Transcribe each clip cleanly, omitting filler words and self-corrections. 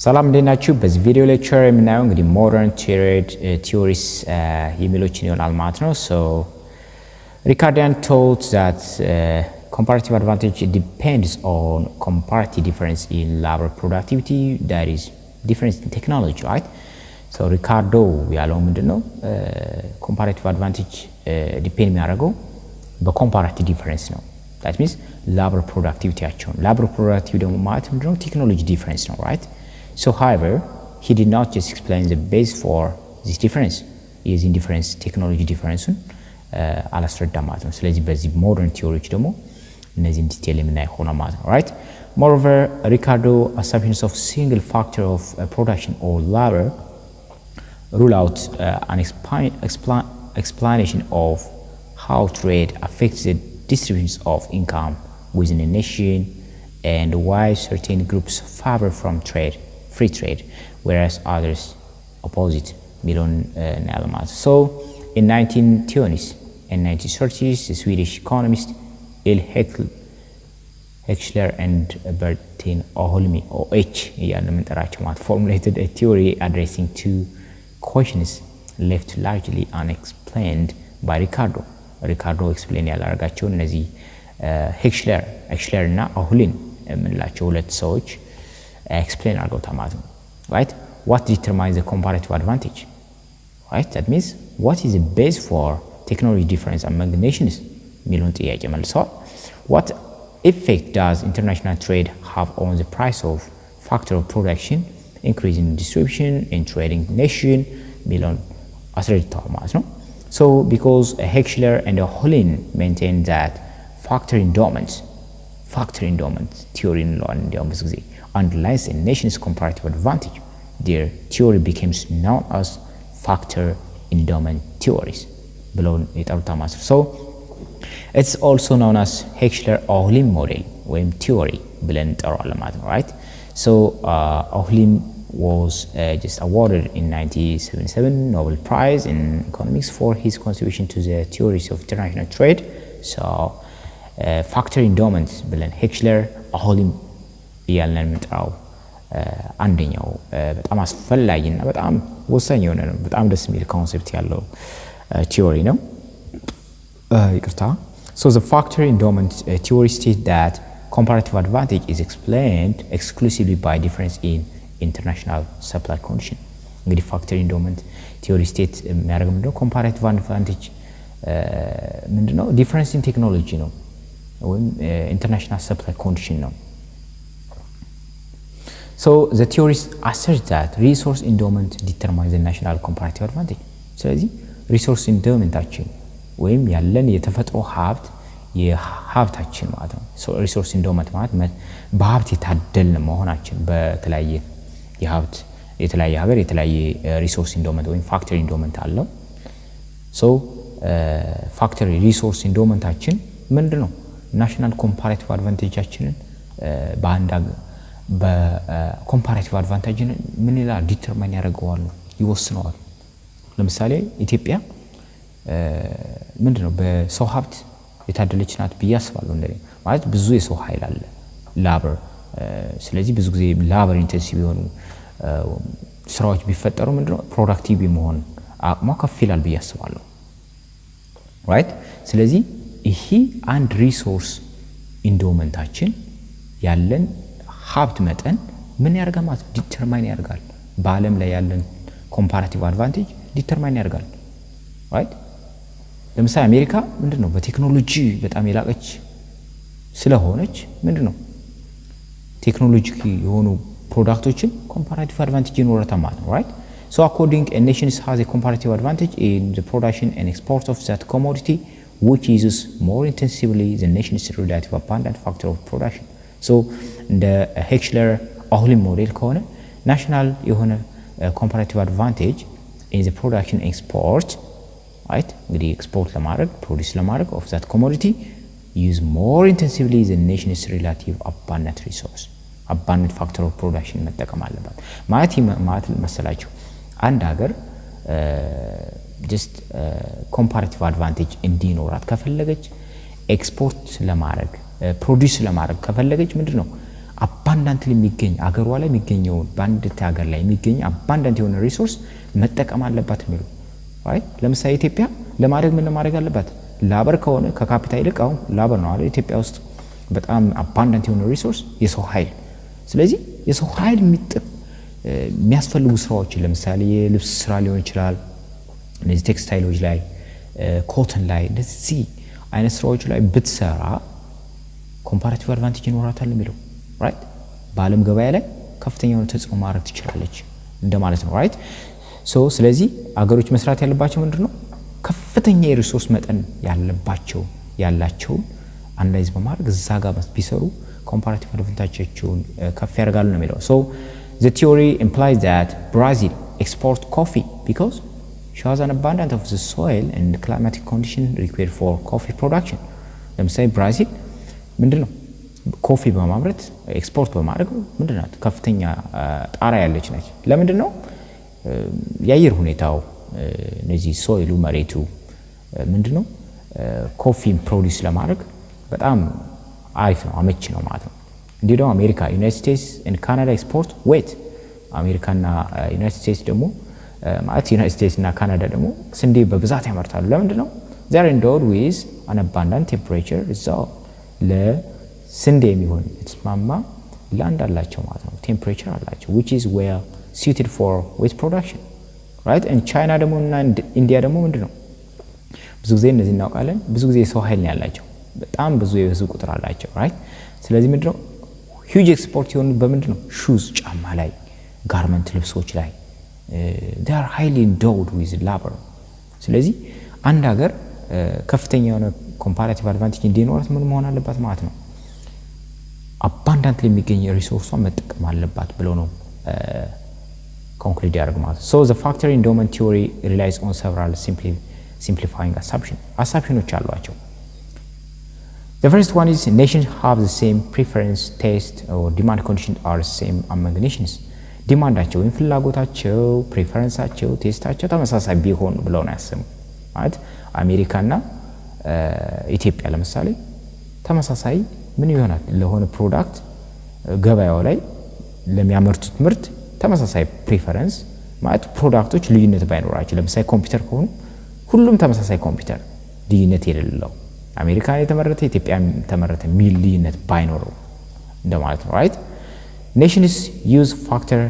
ሰላም እንደናችሁ በዚህ ቪዲዮ ሌክቸር የምናየው እንግዲህ modern trade theories የሚሉትን ይሆናል ማለት ነው so Ricardian taught that comparative advantage depends on comparative difference in labor productivity that is difference in technology right so Ricardo ያለው ምንድነው comparative advantage depend የሚያደርገው በcomparative difference ነው that means labor productivity አቸው labor productivity ደግሞ ማለት ምንድነው technology difference ነው right So, however, he did not just explain the base for this difference. Using difference, technology difference, አላስረዳም ማለት ነው። ስለዚህ በዚህ modern theory ደግሞ እነዚህን ዲቴል የምናይ ሆነ ማለት ነው, right? Moreover, Ricardo assumptions of single factor of production or labor rule out an explanation of how trade affects the distributions of income within a nation and why certain groups favor from free trade, whereas others opposite Milon Nalamas. So, in 1920s and 1930s, the Swedish economist Heckscher and Bertin-Ohlin formulated a theory addressing two questions left largely unexplained by Ricardo. Ricardo explained ያላደረጋቸው እነዚህ Heckscher እና Ohlin የምንላቸው ሁለት ሰዎች explain አድርገውታል ማለት ነው right what determines the comparative advantage right that means what is the base for technology difference among nations ሚሉን ጥያቄ መልሰዋል what effect does international trade have on the price of factor of production increasing distribution in trading nation ሚሉን አስረድተዋል ማለት ነው so because Heckscher and Ohlin maintain that factor endowment theory እንለዋለን እንዲያውም ብዙ ጊዜ underlies a nation's comparative advantage. Their theory becomes known as factor endowment theories. Below it So it's also known as Heckscher-Ohlin model or theory. Right? So Ohlin was just awarded in 1977 Nobel Prize in Economics for his contribution to the theories of international trade. So factor endowment Heckscher-Ohlin ያለን ምጣው አንደኛው በጣም አስፈላጊና በጣም ወሳኝ የሆነ ነው በጣም ደስ የሚል ኮንሰፕት ያለው ቲዮሪ ነው ይቅርታ so the factor endowment theory states that comparative advantage is explained exclusively by difference in international supply condition እንግዲህ factor endowment theory state የሚያደርገው ምንድነው comparative advantage ምንድነው difference in technology ነው ወይም international supply condition ነው So the theories assert that resource endowment determines the national comparative advantage. ስለዚህ resource endowment አችን ወይም ያለን የተፈጥሮ ሀብት የሀብታችን ማለት ነው. So resource endowment ማለት በሀብት የታደልን መሆናችን በተለያየ የሀብት የተለያየ ሀገር የተለያየ resource endowment ወይም factor endowment አለው. So factor resource endowment አችን ምንድነው? national comparative advantage አችንን በአንድ በኮምፓራቲቭ አድቫንቴጅ ምን ይላል ዲተርማይን ያደርገዋል ይወስነዋል ለምሳሌ ኢትዮጵያ ምንድነው በሰው ሀብት የታደለች ናት በያስባለው እንደ ማለት ብዙ የሰው ኃይል አለ ላበር ስለዚህ ብዙ ጊዜ ላበር ኢንቴንሲቭ የሆኑ ስራዎች ቢፈጠሩ ምንድነው ፕሮዳክቲቭ መሆን አቅሟ ከፍ ይላል በያስባለው ራይት ስለዚህ ይሄ አንድ ሪሶርስ ኢንዶመንታችን ያለን ሀብት መጠን ምን ያርጋል ማለት ዲተርማይን ያርጋል በአለም ላይ ያለን ኮምፓራቲቭ አድቫንቴጅ ዲተርማይን ያርጋል ራይት ለምሳሌ አሜሪካ ምንድነው በቴክኖሎጂ በጣም የላቀች ስለሆነች ምንድነው ቴክኖሎጂ የሆኑ ፕሮዳክቶችን ኮምፓራቲቭ አድቫንቴጅ ይኖራታል ማለት ነው ራይት so according a nation has a comparative advantage in the production and export of that commodity which uses more intensively the nation's relative abundant factor of production so the Heckscher-Ohlin model ከሆነ national የሆነ comparative advantage in the production export right እንግዲህ export ለማድረግ produce ለማድረግ of that commodity use more intensively the nation's relative abundant resource abundant factor of production መጠቀም አለባት ማለት መሰላችሁ አንድ ሀገር just comparative advantage እንዲኖራት ከፈለገች ኤክስፖርት ለማድረግ ፕሮዲዩስ ለማድረግ ከፈለገች ምንድነው አባንዳንት የሚገኝ አገሯ ላይ የሚገኘው ባንድ ሀገር ላይ የሚገኝ አባንዳንት የሆነ ሪሶርስ መጠቀም አለባት የሚሉ right ለምሳሌ ኢትዮጵያ ለማድረግ ምን ማድረግ አለባት ላበር ከሆነ ከካፒታል ይልቅ አሁን ላበር ነው አይደል ኢትዮጵያ ውስጥ በጣም አባንዳንት የሆነ ሪሶርስ የሰው ኃይል ስለዚህ የሰው ኃይል የሚያስፈልጉ ስራዎች ለምሳሌ የልብስ ስራ ሊሆን ይችላል እነዚህ ቴክስታይሎች ላይ ኮተን ላይ እንደዚህ አይነት ስራዎች ላይ ብትሰራ ኮምፓራቲቭ አድቫንቴጅ ይኖራታል የሚለው right በአለም ገበያ ላይ ከፍተኛ የሆነ ተጽዕኖ ማድረግ ትችላለች እንደማለት ነው right so ስለዚህ አገሮች መስራት ያለባቸው ምንድነው ከፍተኛ የሪሶርስ መጠን ያላቸው አናላይዝ በማድረግ እዛ ጋር ቢሰሩ ኮምፓራቲቭ አድቫንቴጃቸውን ከፍ ያደርጋሉ ነው የሚለው so the theory implies that Brazil export coffee because she has an abundance of the soil and climatic condition required for coffee production ለምሳሌ ብራዚል ምንድነው ኮፊ በማምረት ኤክስፖርት በማድረግ ምንድነው ከፍተኛ ጣራ ያለች ነች ለምንድነው የአየር ሁኔታው ነዚህ ሶይሉ መሬቱ ምንድነው ኮፊን ፕሮዲዩስ ለማድረግ በጣም አሪፍ ነው አመቺ ነው ማለት ነው እንዲሁ አሜሪካ ዩናይትድ ስቴትስ and Canada export wheat አሜሪካና ዩናይትድ ስቴትስ ደግሞ ማለት ዩናይትድ ስቴትስ እና ካናዳ ደግሞ ስንዴ በብዛት ያመርታሉ ለምንድነው they are endowed with an abundant temperature so ለስንዴ የሚሆን የተስማማ ላንድ አላቸው ማለት ነው ቴምፕሬቸር አላቸው which is well suited for wheat production right and China ደግሞ እና ኢንዲያ ደግሞ ምንድነው ብዙ ጊዜ እነዚህ እናውቃለን ብዙ ጊዜ ሰው ኃይል ያላቸው በጣም ብዙ የህዝብ ቁጥር አላቸው right ስለዚህ ምንድነው huge export የሆኑ በምንድነው shoes ጫማ ላይ ጋርመንት ልብሶች ላይ they are highly endowed with labor ስለዚህ አንድ ሀገር ከፍተኛ የሆነ ኮምፓራቲቭ አድቫንቴጅ እንዲኖራት ምን መሆን አለባት ማለት ነው አባንዳንት የሚገኝ ሪሶርሷን መጠቀም አለባት ብሎ ነው conclude ያደርግ ማለት so the factor endowment theory relies on several simplifying assumptions አሏቸው the first one is nations have the same preference taste or demand conditions are the same among nations ዲማንዳቸው ወይም ፍላጎታቸው ፕሪፈረንሳቸው ቴስታቸው ተመሳሳይ ቢሆን ብለው ነው ያሰሙ ማለት አሜሪካና ኢትዮጵያ ለምሳሌ ተመሳሳይ ምን ይሆናል ለሆነ ፕሮዳክት ገበያው ላይ ለሚያመርቱት ምርት ተመሳሳይ ፕሪፈረንስ ማለት ፕሮዳክቶች ልዩነት ባይኖራቸው ለምሳሌ ኮምፒውተር ከሆነ ሁሉም ተመሳሳይ ኮምፒውተር ልዩነት የሌለው አሜሪካ የተመረተ ኢትዮጵያ የተመረተ ሚል ልዩነት ባይኖረው እንደማለት ነው right nations use factor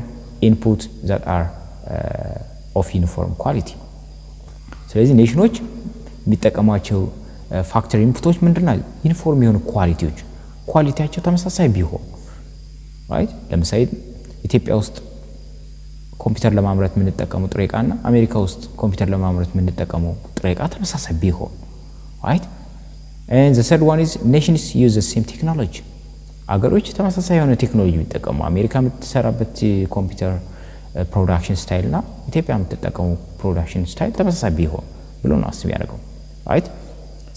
input that are of uniform quality ስለዚህ ኔሽኖች የሚጠቀሟቸው ፋክተር ኢንፑቶች ምንድነው ዩኒፎርም የሆኑ ኳሊቲያቸው ተመሳሳይ ቢሆን right ለምሳሌ ኢትዮጵያ ውስጥ ኮምፒውተር ለማምረት ምን ተጠቀሙ ጥሬ ዕቃና አሜሪካ ውስጥ ኮምፒውተር ለማምረት ምን ተጠቀሙ ጥሬ ዕቃ ተመሳሳይ ቢሆን right and the third one is nations use the same technology አገሮች ተመሳሳይ የሆነ ቴክኖሎጂ ይጠቀሙ አሜሪካ የምትሰራበት ኮምፒውተር ፕሮዳክሽን ስታይል እና ኢትዮጵያ የምትጠቀሙ ፕሮዳክሽን ስታይል ተመሳሳይ ቢሆን ብሎ ነው አስብ ያደርገው right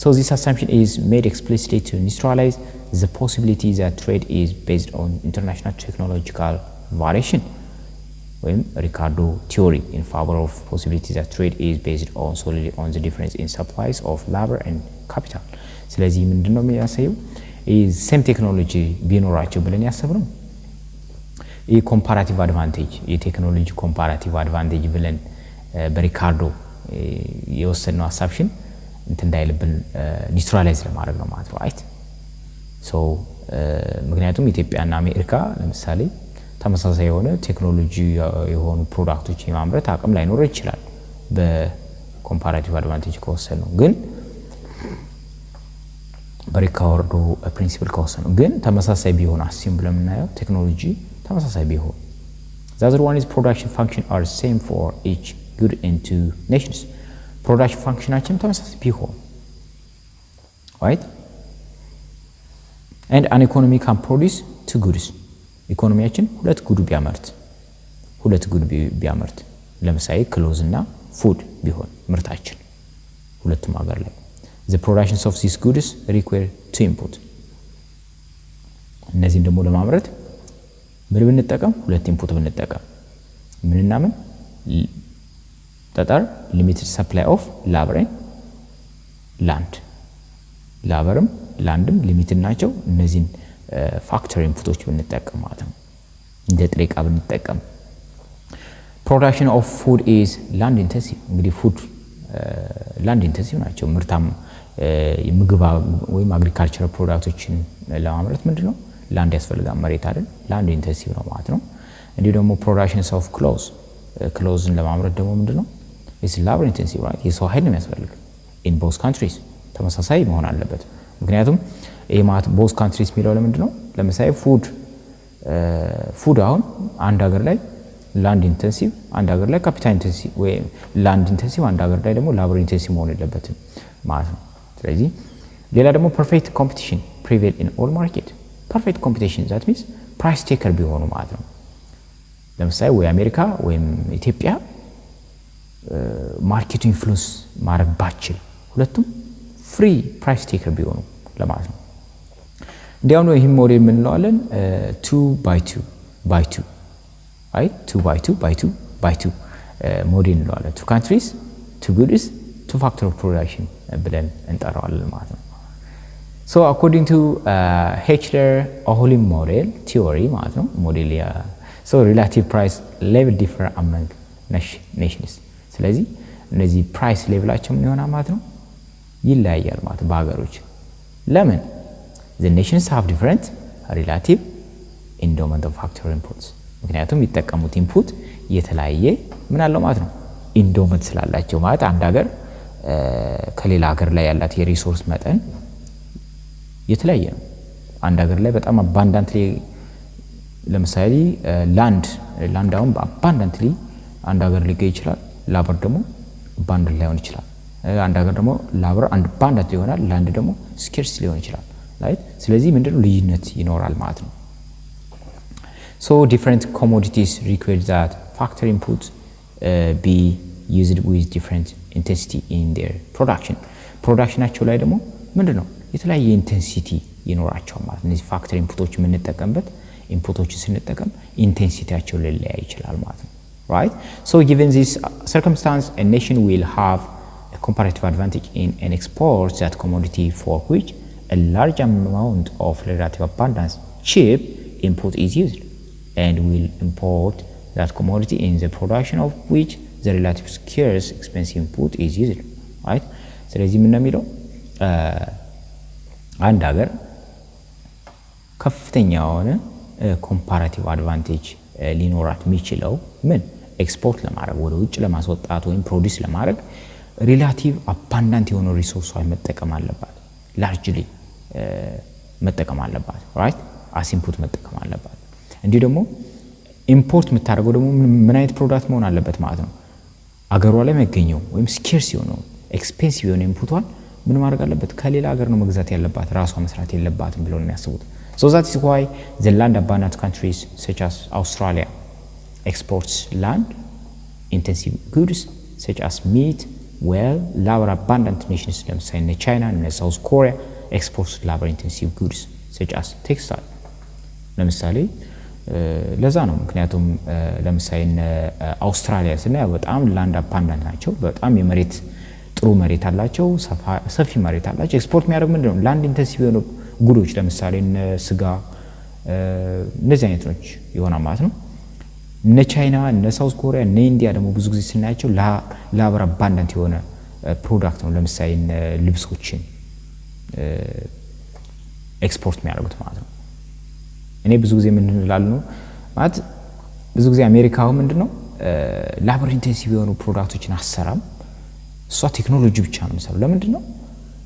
so this assumption is made explicitly to neutralize the possibility that trade is based on international technological variation ወይም ሪካርዶ theory in favor of possibility that trade is based on solely on the difference in supplies of labor and capital ስለዚህ ምንድነው የሚያሳየው is same technology ቢኖራቸው ብለን ያሰብነው ይሄ ኮምፓራቲቭ አድቫንቴጅ የቴክኖሎጂ ኮምፓራቲቭ አድቫንቴጅ ብለን በሪካርዶ የወሰነው አሳብሽን እንዳይልብን ኒውትራላይዝ ለማድረግ ነው ማለት ነው right so ምክንያቱም ኢትዮጵያና አሜሪካ ለምሳሌ ተመሳሳይ የሆነ ቴክኖሎጂ የሆኑ ፕሮዳክቶች የማምረት አቅም ላይኖር ይችላል በኮምፓራቲቭ አድቫንቴጅ ከወሰነው ግን በሪካርዶ ፕሪንሲፕል ከወሰነው ግን ተመሳሳይ ቢሆን አሲም ብለን እናየው ቴክኖሎጂ ተመሳሳይ ቢሆን the other one is production function are same for each good and two nations production functionation ተመሳሳይ ቢሆን right and an economy can produce two goods ኢኮኖሚያችን ሁለት ጉድ ቢያመርት ለምሳሌ ክሎዝ እና ፉድ ቢሆን ምርታችን ሁለቱም ሀገር ላይ the productions of these goods require two input እነዚህን ደግሞ ለማምረት ምን ብንጠቀም ሁለት ኢንፑት ብንጠቀም ምንና ምን ጠጠር limited supply of labor and land laborም landም ሊሚትድ ናቸው እነዚህን ፋክተር ኢንፑቶች ብንጠቀም ማለት ነው እንደ ጥሬ ዕቃ ብንጠቀም production of food is land intensive እንግዲህ ፉድ land intensive ናቸው ምርታም ምግብ ወይም agricultural ፕሮዳክቶችን ለማምረት ምንድነው land ያስፈልጋል መሬት አይደል land intensive ነው ማለት ነው እንዲሁ ደግሞ productions of clothes ለማምረት ደግሞ ምንድነው is labor intensive right የሰው ኃይል ነው የሚያስፈልግ in both countries ተመሳሳይ መሆን አለበት ምክንያቱም የማት both countries የሚለው ለምንድነው ለምሳሌ ፉድ አሁን አንድ ሀገር ላይ land intensive አንድ ሀገር ላይ capital intensive ወይ land intensive አንድ ሀገር ላይ ደግሞ labor intensive መሆን የለበትም ማለት ነው ስለዚህ ሌላ ደግሞ perfect competition prevail in all market perfect competition that means price taker ቢሆኑ ማለት ነው ለምሳሌ ወይ አሜሪካ ወይም ኢትዮጵያ ማርኬቱ ኢንፍሉዌንስ ማድረግ ባችል ሁለቱም ፍሪ ፕራይስ ቴከር ቢሆኑ ለማለት ነው እንዲያው ነው ይሄ ሞዴል ምን እንለዋለን 2 by 2 አይ 2 by 2 ሞዴል እንለዋለን two countries two goods two factor of production ብለን እንጠራዋለን ማለት ነው so according to Heckscher-Ohlin model theory ማለት ነው ሞዴል so relative price level differ among nations ስለዚህ እነዚህ ፕራይስ ሌቭላቸው ምን ይሆናል ማለት ነው ይለያያል ማለት በአገሮች ለምን the nations have different relative endowment of factor inputs ምክንያቱም ይተቀሙት ኢንፑት የተለያየ ምን አለው ማለት ነው endowment ስላላቸው ማለት አንድ ሀገር ከሌላ ሀገር ላይ ያላት የሪሶርስ መጠን የተለያየ ነው አንድ ሀገር ላይ በጣም abundantly ለምሳሌ ላንድ አሁን abundantly አንድ ሀገር ሊገኝ ይችላል ላበር ደግሞ abundant ሊሆን ይችላል አንድ ሀገር ደግሞ ላበር abundant ይሆናል ላንድ ደግሞ scarce ሊሆን ይችላል right ስለዚህ ምንድነው ልዩነት ይኖራል ማለት ነው so different commodities require that factor inputs be used with different intensity in their productionናቸው ላይ ደግሞ ምንድነው የተለያየ ኢንቴንሲቲ ይኖራቸው ማለት ነው እነዚህ ፋክተር ኢንፑቶች የምንጠቀምበት ኢንፑቶችን ስንጠቀም ኢንቴንሲቲያቸው ሊለያይ ይችላል ማለት ነው right so given this circumstance a nation will have a comparative advantage in an export that commodity for which a large amount of relative abundance cheap input is used and will import that commodity in the production of which the relative scarce expensive input is used right ስለዚህ ምን ነው የሚለው አንድ ሀገር ከፍተኛ የሆነ comparative advantage ሊኖራት የሚችለው ምን ኤክስፖርት ለማድረግ ወደ ውጭ ለማስወጣት ወይም ፕሮዲዩስ ለማድረግ ሪላቲቭ አባንዳንት የሆነ ሪሶርስ መጠቀም አለባት ላርጅሊ መጠቀም አለባት ራይት አስ ኢንፑት መጠቀም አለባት እንዲሁ ደግሞ ኢምፖርት የምታደርገው ደግሞ ምን አይነት ፕሮዳክት መሆን አለበት ማለት ነው አገሯ ላይ መገኘው ወይም ስኬርስ የሆነው ኤክስፔንሲቭ የሆነ ኢንፑቷን ምን ማድረግ አለበት ከሌላ ሀገር ነው መግዛት ያለባት ራሷ መስራት የለባትም ብለው ነው የሚያስቡት so that is why the land abundant countries such as Australia exports land intensive goods such as meat well labor abundant nations like China and South Korea exports labor intensive goods such as textile ለምሳሌ ለዛ ነው ምክንያቱም ለምሳሌ አውስትራሊያ ስናየው በጣም ላንድ አባንዳንት ናቸው በጣም የመሬት ጥሩ መሬት አላቸው ሰፊ መሬት አላቸው ኤክስፖርት የሚያደርጉ ምንድነው ላንድ ኢንቴንሲቭ የሆኑ ጉዶች ለምሳሌ ስጋ እነዚህ አይነቶች ይሆናል ማለት ነው እነ ቻይና እነ ሳውዝ ኮሪያ እነ ኢንዲያ ደግሞ ብዙ ጊዜ ስናያቸው ላበር አባንዳንት የሆነ ፕሮዳክት ነው ለምሳሌ ልብሶችን ኤክስፖርት የሚያደርጉት ማለት ነው እኔ ብዙ ጊዜ ምን እንላለን ነው ማለት ብዙ ጊዜ አሜሪካው ምንድነው ላበር ኢንቴንሲቭ የሆኑ ፕሮዳክቶችን አሰራም እሷ ቴክኖሎጂ ብቻ ነው የሚሰራው ለምንድነው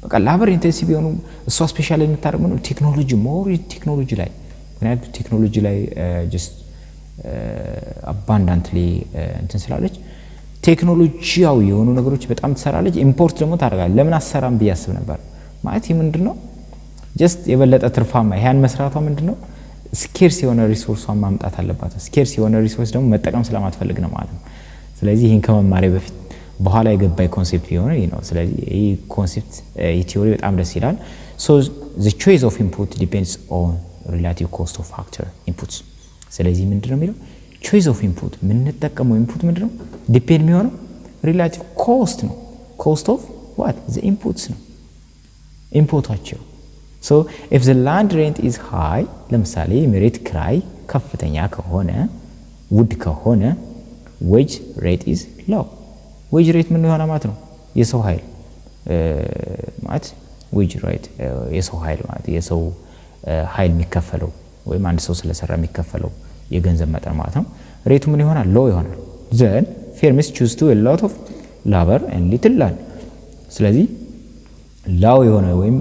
በቃ ላበር ኢንቴንሲቭ የሆኑ እሷ ስፔሻሊ የምታደርገው ነው ቴክኖሎጂ ሞር ቴክኖሎጂ ላይ ምክንያቱም ቴክኖሎጂ ላይ just abundantly እንትን ስላለች ቴክኖሎጂያዊ የሆኑ ነገሮች በጣም ትሰራለች ኢምፖርት ደግሞ ታደርጋለች ለምን አሰራም ቢያስብ ነበር ማለት ምንድነው just የበለጠ ትርፋማ ያን መስራቷ ምንድነው ስኬርስ የሆነ ሪሶርሷን ማምጣት አለባት ስኬርስ የሆነ ሪሶርስ ደግሞ መጠቀም ስለማትፈልግ ነው ማለት ነው ስለዚህ ይሄን ከመማሬ በፊት በኋላ የገባይ ኮንሴፕት የሆነ ነው ስለዚህ ይሄ ኮንሴፕት ቲዮሪ በጣም ደስ ይላል so the choice of input depends on relative cost of factor inputs ስለዚህ ምንድነው የሚለው choice of input ምን ተጠቀመው input ምንድነው ዲፔንድ የሚሆነው relative cost ነው cost of what the inputs ነው ኢንፑታቸው so if the land rent is high ለምሳሌ መሬት ክራይ ከፍተኛ ከሆነ ውድ ከሆነ wage rate is low wage rate ምን ይሆናል ማለት ነው የሰው ኃይል ማለት wage rate የሰው ኃይል ማለት የሰው ኃይል የሚከፈለው ወይም አንድ ሰው ስለሰራ የሚከፈለው የገንዘብ መጠን ማለት ነው ሬቱ ምን ይሆናል low ይሆናል then firms choose to a lot of labor and little land ስለዚህ low የሆነ ወይም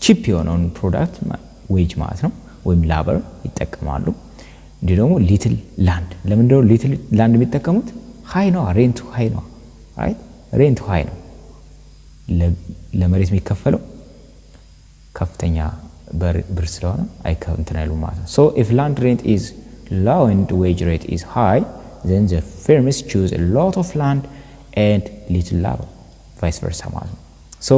cheap የሆነውን ፕሮዳክት wage ማለት ነው ወይም labor ይጠቀማሉ እንዴ ደግሞ little land ለምንድነው little land የሚጠቀሙት high ነው rent high ነው right rent high ነው ለመሬት የሚከፈለው ከፍተኛ ብር ስለሆነ አይካውንት ነው ማለት ነው so if land rent is low and wage rate is high then the firms choose a lot of land and little labor vice versa ማለት ነው so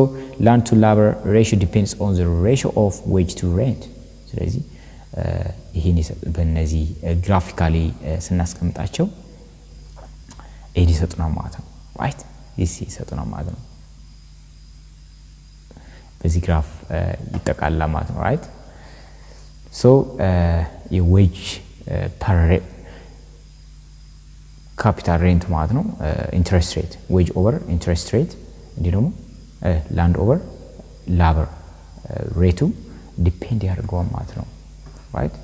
land to labor ratio depends on the ratio of wage to rent ስለዚህ ይሄን በእነዚህ ግራፊካሊ ስናስቀምጣቸው ይሄን ይሰጡና ማለት ነው right this ይሰጡና ማለት ነው በዚህ ግራፍ ይጠቃልላል ማለት ነው right so የwage per capital rent ማለት ነው interest rate wage over interest rate እንዴ ደግሞ land over labor rate depend ያደርገዋል ማለት ነው right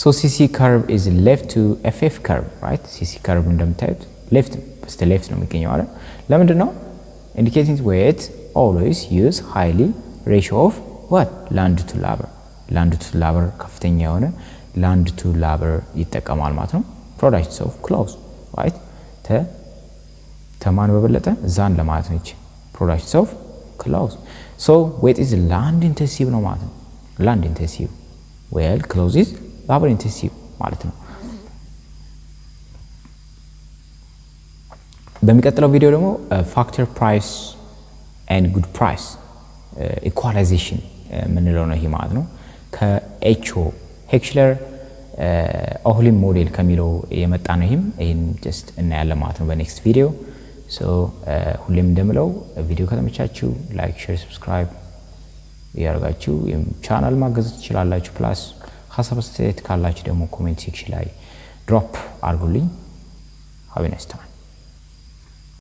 so cc curve is left to ff curve right cc curve እንደምታዩት left በስተ left ነው የሚገኘው አይደል ለምንድነው indicating weight always use highly ratio of what land to labor ከፍተኛ የሆነ land to labor ይጠቀማል ማለት ነው products of clothes right ተማን በበለጠ ዛን ለማለት ነው እቺ products of clothes so weight is land intensive ነው ማለት ነው land intensive well clothes is labor intensive ማለት ነው በሚቀጥለው ቪዲዮ ደግሞ factor price and good price equalization ምንለው ነው ይሄ ማለት ነው ከኤችኦ Heckscher-Ohlin ሞዴል ከሚለው የመጣ ነው ይሄን just እናያለን ማለት ነው በኔክስት ቪዲዮ so ሁሌም እንደምለው ቪዲዮ ከተመቻችሁ ላይክ ሼር ሰብስክራይብ ያርጋችሁ ቻናል ማገዝ ትችላላችሁ ፕላስ ሐሳብ አስተያየት ካላችሁ ደግሞ ኮሜንት ሴክሽን ላይ ድሮፕ አድርጉልኝ have a nice time